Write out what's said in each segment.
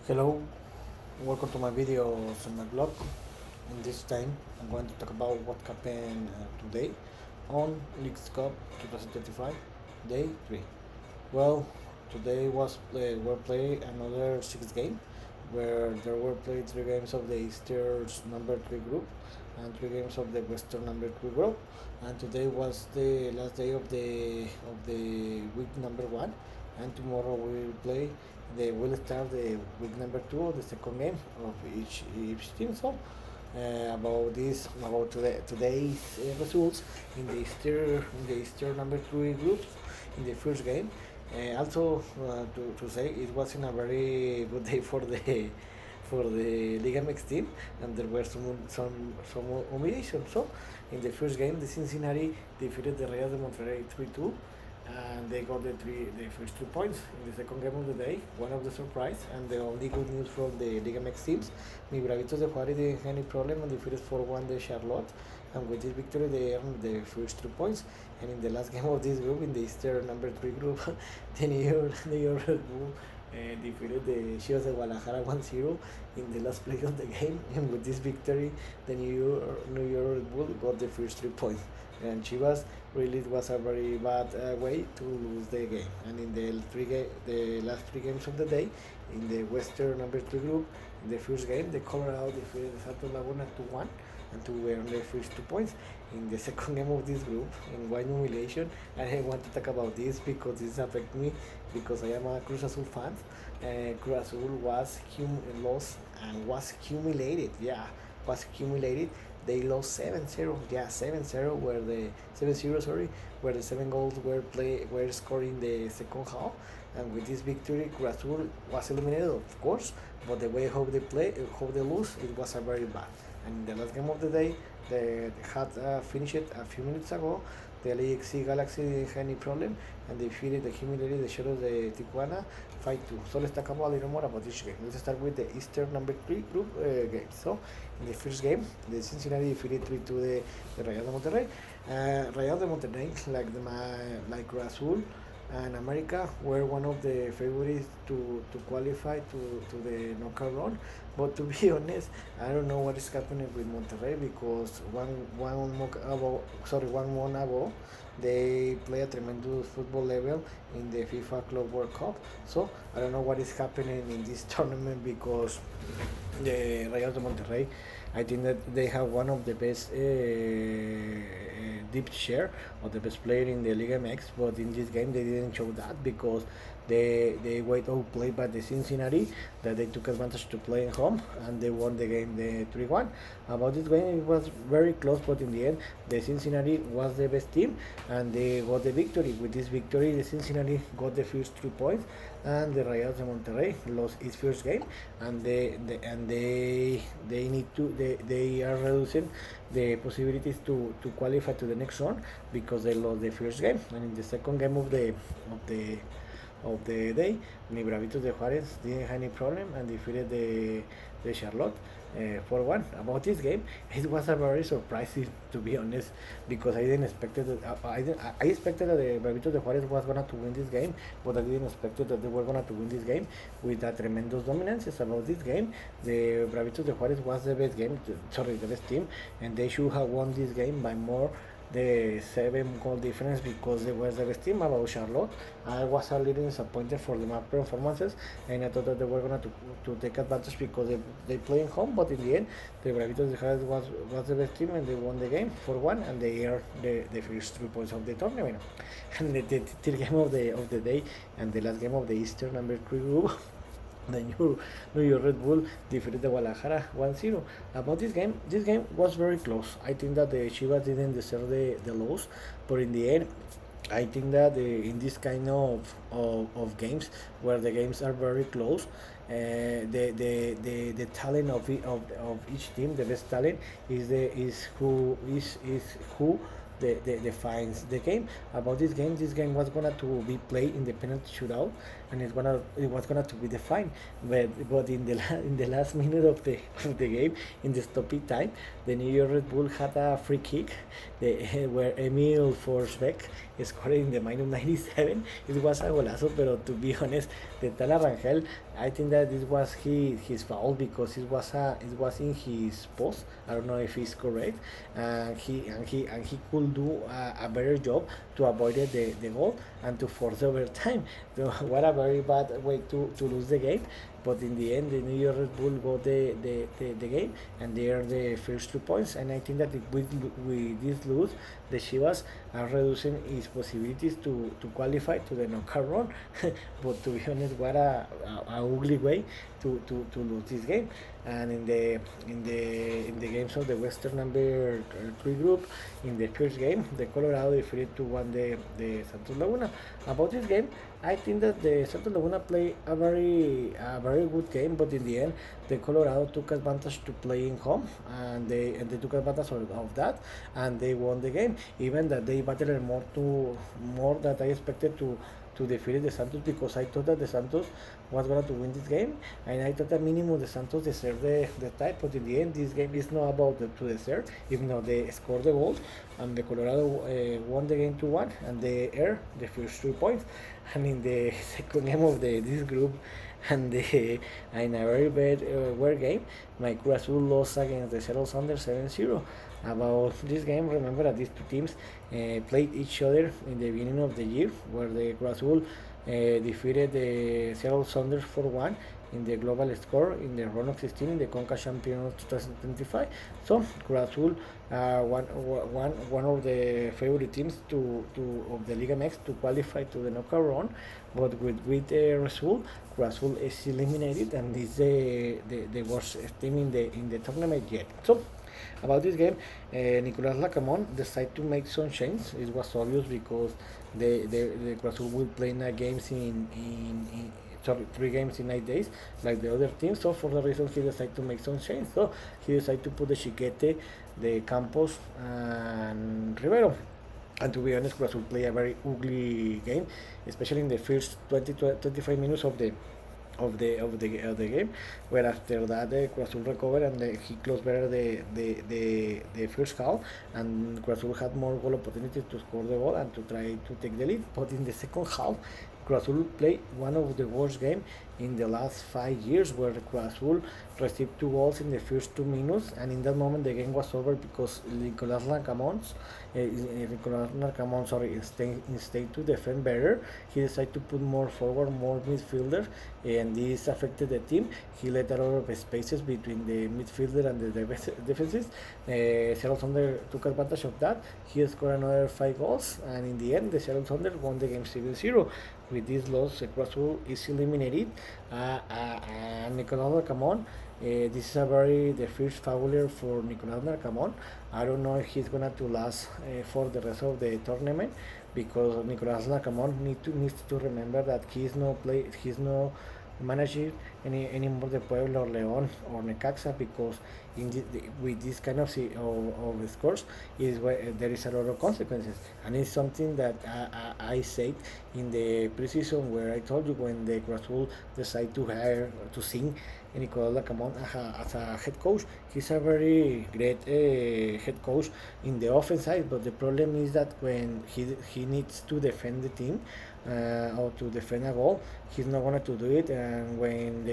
Hello, welcome to my videos on my blog. In this time, I'm going to talk about what happened today on League Cup 2025, Day 3. Well, today were played another sixth game, where there were played three games of the Eastern's number 3 group and three games of the Western number 2 group. And today was the last day of the week number 1, and tomorrow we will play. They will start the week number 2 of the second game of each team. So about today's results in the Eastern number 3 group in the first game. To say it wasn't a very good day for the Liga MX team, and there were some humiliation. So in the first game, the Cincinnati defeated the Rayados de Montréal 3-2, and they got the first 2 points in the second game of the day. One of the surprise and the only good news from the Liga MX teams. Mi Bravitos de Juárez didn't have any problem and defeated 4-1 the Charlotte, and with this victory they earned the first 2 points. And in the last game of this group, in the Eastern number 3 group, the New York Red Bull defeated the Chivas de Guadalajara 1-0 in the last play of the game. And with this victory, the New York Red Bull got the first 3 points. And Chivas really it was a very bad way to lose the game. And in the last 3 games of the day, in the Western number 3 group, in the first game, the Colorado defeated Santos Laguna 2-1 and to earn the first 2 points. In the second game of this group, in one humiliation, and I want to talk about this because this affects me because I am a Cruz Azul fan. Cruz Azul lost and was humiliated. Yeah, was humiliated. They lost 7-0. Yeah, 7-0 where the 7-0 sorry, where the 7 goals were scored in the second half. And with this victory, Cruz Azul was eliminated, of course, but the way how they lose, it was a very bad. And in the last game of the day, they had finished it a few minutes ago. The LAFC Galaxy didn't have any problem and they defeated the humiliated the Xolos de Tijuana 5-2. So let's talk about a little more about this game. Let's start with the Eastern number 3 group game. So in the first game, the Cincinnati defeated 3-2 the Rayados de Monterrey. Rayados de Monterrey, like Cruz Azul and America, were one of the favorites to qualify to the knockout round. But to be honest, I don't know what is happening with Monterrey because one month ago, they play a tremendous football level in the FIFA Club World Cup. So I don't know what is happening in this tournament because the Rayados de Monterrey, I think that they have one of the best deep share of the best player in the Liga MX, but in this game they didn't show that because they were outplayed by the Cincinnati that they took advantage to play at home and they won the game the 3-1. About this game it was very close, but in the end the Cincinnati was the best team and they got the victory. With this victory the Cincinnati got the first 3 points and the Rayados de Monterrey lost its first game and they are reducing the possibilities to qualify to the next round because they lost the first game. And in the second game of the day, Mi Bravitos de Juárez didn't have any problem and defeated the Charlotte 4-1. About this game, it was a very surprising to be honest because I didn't expect it. I expected that the Bravitos de Juárez was gonna to win this game, but I didn't expect that they were gonna to win this game with a tremendous dominance. About this game, the Bravitos de Juárez was the best team, and they should have won this game by more the 7 goal difference because they were the best team. About Charlotte, I was a little disappointed for the map performances and I thought that they were going to take advantage because they play in home, but in the end the Bravitos de Juárez was the best team and they won the game 4-1 and they earned the first 3 points of the tournament. And the third game of the day and the last game of the Eastern number 3 group, the New York Red Bull defeated the Guadalajara 1-0. About this game was very close. I think that the Chivas didn't deserve the loss, but in the end, I think that in this kind of games where the games are very close, the talent of each team, the best talent is who defines the game. About this game was gonna to be played in the penalty shootout, and it was gonna to be defined. But in the last minute of the game, in the stopping time, the New York Red Bull had a free kick, where Emil Forsberg scored in the minus 97. It was a golazo, but to be honest, the Tal Arangel, I think that this was his foul, because it was in his post. I don't know if he's correct, and he could do a better job to avoid the goal and to force the overtime. So what a very bad way to lose the game. But in the end, the New York Red Bull got the game, and they earned the first 2 points. And I think that if with this lose, the Chivas are reducing its possibilities to qualify to the knockout run. But to be honest, what a ugly way to lose this game. And in the games of the Western number 3 group, in the first game, the Colorado defeated 2-1 the Santos Laguna. About this game, I think that the Santos Laguna played a very good game, but in the end, the Colorado took advantage to playing home, and they took advantage of that, and they won the game. Even that they battled more than I expected to defeat the Santos, because I thought that the Santos was going to win this game, and I thought that minimum the Santos deserved the tie. But in the end, this game is not about to deserve, even though they scored the goals, and the Colorado won the game 2-1, and they earned the first 3 points. And in the second game of this group, and in a very bad weird game, my Cruz Azul lost against the Xolos under 7-0. About this game, remember that these two teams played each other in the beginning of the year, where the Cruz Azul defeated the Seattle Sounders 4-1 in the global score in the round of 16 in the CONCACAF Champions 2025. So Cruz Azul are one of the favorite teams of the Liga MX to qualify to the knockout round, but with the result, Cruz Azul is eliminated, and is the worst team in the tournament yet. So about this game, Nicolas Lacamon decided to make some changes. It was obvious, because the Cruz Azul will play 9 games sorry, 3 games in 9 days, like the other teams. So for the reason, he decided to make some changes. So he decided to put the Chiquete, the Campos, and Rivero. And to be honest, Cruz Azul play a very ugly game, especially in the first 25 minutes of the game, where after that the Cruz Azul recovered, and he closed better the first half, and Cruz Azul had more goal opportunities to score the goal and to try to take the lead. But in the second half, Cruz Azul played one of the worst games in the last 5 years, where Cruz Azul received 2 goals in the first 2 minutes, and in that moment the game was over, because Nicolas Larcamon, instead to defend better, he decided to put more forward, more midfielder, and this affected the team. He let a lot of spaces between the midfielder and the defenses. Seattle Sounders took advantage of that. He scored another 5 goals, and in the end, the Seattle Sounders won the game 7-0. With this loss, Cruz Azul is eliminated. Nicolas Larcamon, this is the first failure for Nicolas Larcamon. I don't know if he's gonna to last for the rest of the tournament, because Nicolas Larcamon needs to remember that he's no manager anymore the Puebla or León or Necaxa, because with this kind of scores is where there is a lot of consequences, and it's something that I said in the preseason, where I told you, when the Cruz Azul decide to sing Nicolas Larcamon as a head coach. He's a very great head coach in the offense side, but the problem is that when he needs to defend the team or to defend a goal, he's not going to do it. And when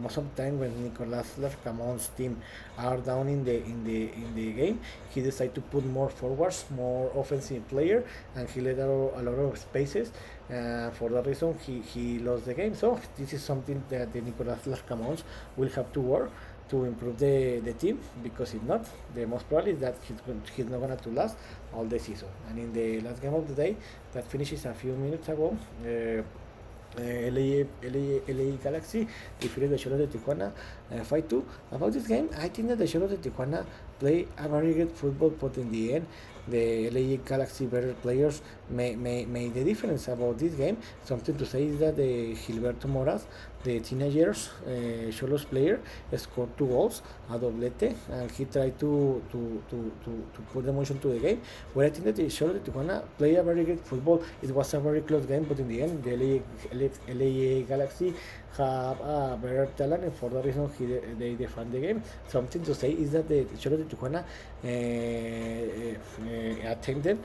most of the time when Nicolas Larcamon's team are down in the game, he decides to put more forwards, more offensive player, and he let out a lot of spaces. For that reason, he lost the game. So this is something that the Nicolas Larcamons will have to work to improve the team, because if not, the most probably is that he's not going to last all the season. And in the last game of the day, that finishes a few minutes ago, LA Galaxy defeated the Xolos de Tijuana 5-2. About this game, I think that the Xolos de Tijuana play a very good football, but in the end, the LA Galaxy better players made the difference about this game. Something to say is that the Gilberto Moras, the teenagers Xolos player, scored 2 goals, a doblete, and he tried to put emotion to the game. But I think that the Xolos de Tijuana play a very good football. It was a very close game, but in the end, the LA Galaxy have a better talent, and for that reason they defend the game. Something to say is that the Xolos de Tijuana attempted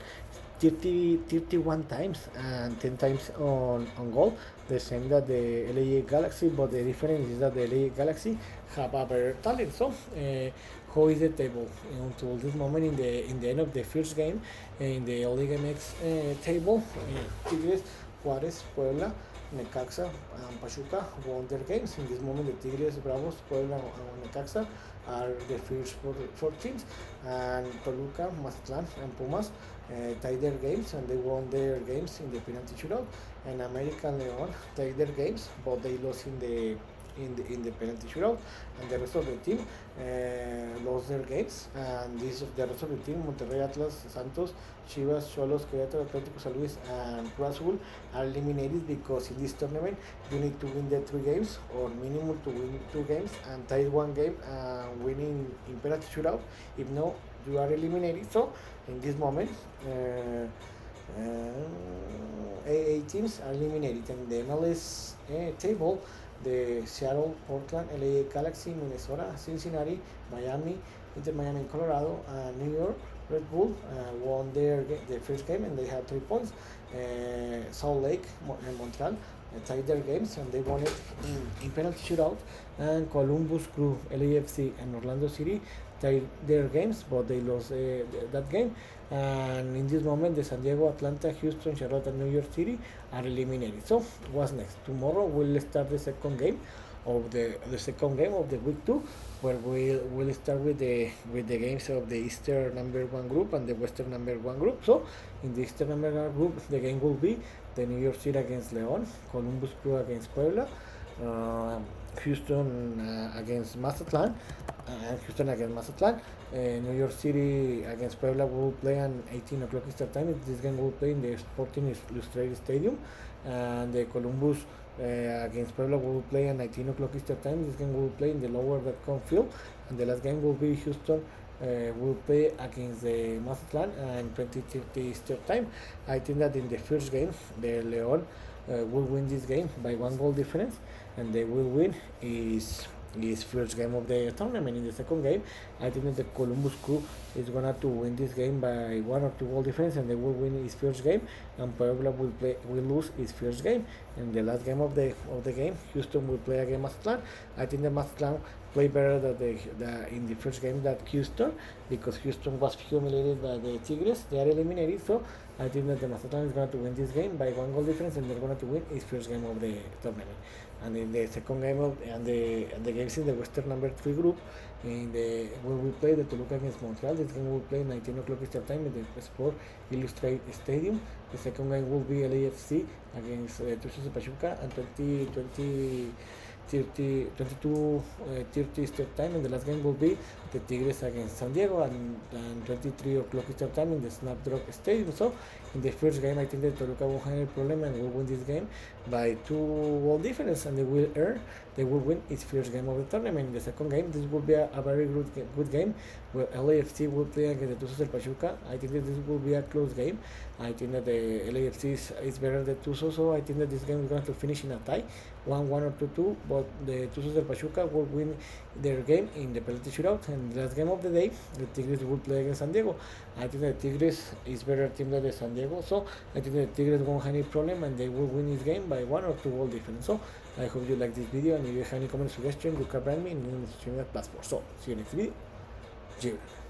31 times and 10 times on goal, the same that the LA Galaxy, but the difference is that the LA Galaxy have a better talent. So how is the table until this moment in the end of the first game in the Liga MX table? Tigres, Juárez, Puebla, Necaxa and Pachuca won their games. In this moment, the Tigres, Bravos, Puebla, and Necaxa are the first four teams, and Toluca, Mazatlán, and Pumas tied their games, and they won their games in the penalty shootout. And America and León tied their games, but they lost in the penalty shootout, and the rest of the team lost their games. And the rest of the team, Monterrey, Atlas, Santos, Chivas, Xolos, Querétaro, Atlético San Luis, and Cruz Azul are eliminated, because in this tournament you need to win the 3 games or minimum to win 2 games and tie 1 game and winning in penalty shootout. If no, you are eliminated. So in this moment, AA teams are eliminated. And the MLS table, the Seattle, Portland, LA Galaxy, Minnesota, Cincinnati, Miami, Inter Miami, Colorado, and New York Red Bull won their first game, and they had 3 points. Salt Lake and Montreal tied their games, and they won it in penalty shootout. And Columbus Crew, LAFC, and Orlando City tied their games, but they lost that game. And in this moment, the San Diego, Atlanta, Houston, Charlotte, and New York City are eliminated. So what's next? Tomorrow we'll start the second game of the second game of the week 2, where we'll start with the games of the Eastern number 1 group and the Western number 1 group. So in the Eastern number 1 group, the game will be the New York City against León, Columbus Crew against Puebla, Houston against Mazatlán, New York City against Puebla will play at 18 o'clock Eastern time. This game will play in the Sporting Illustrated Stadium, and the Columbus against Puebla will play at 19 o'clock Eastern time. This game will play in the lower.com field, and the last game will be Houston will play against the Mazatlán and 20:30 Eastern time. I think that in the first game, the León will win this game by 1 goal difference, and they will win his first game of the tournament. In the second game, I think that the Columbus Crew is gonna to win this game by 1 or 2 goal difference, and they will win his first game, and Puebla will lose his first game. And the last game of the game, Houston will play against Mazatlán. I think that Mazatlán play better in the first game than Houston, because Houston was humiliated by the Tigres. They are eliminated, so I think that the Mazatlán is going to win this game by 1 goal difference, and they're going to win his first game of the tournament. And in the second game and the games in the Western number 3 group, when we play the Toluca against Montreal, this game will play 19 o'clock Eastern time in the Sport Illustrated Stadium. The second game will be LAFC against Tuzos and Pachuca, and 22:30 Eastern time, and the last game will be the Tigres against San Diego, and 23 o'clock Eastern time in the Snapdragon Stadium. So in the first game, I think that Toluca won't have any problem and will win this game by 2 goal difference, and they will win its first game of the tournament. In the second game, this will be a very good game, where LAFC will play against the Tuzos and Pachuca. I think that this will be a close game. I think that the LAFC is better than Tuzos, so I think that this game is going to finish in a tie, 1-1 or 2-2, but the Tuzos and Pachuca will win their game in the penalty shootout. And the last game of the day, the Tigres will play against San Diego. I think the Tigres is better team than the San Diego, so I think the Tigres won't have any problem, and they will win this game by 1 or 2 goal difference. So I hope you like this video, and if you have any comment suggestion, you can write me in the stream at Passport. So see you next video. Cheers.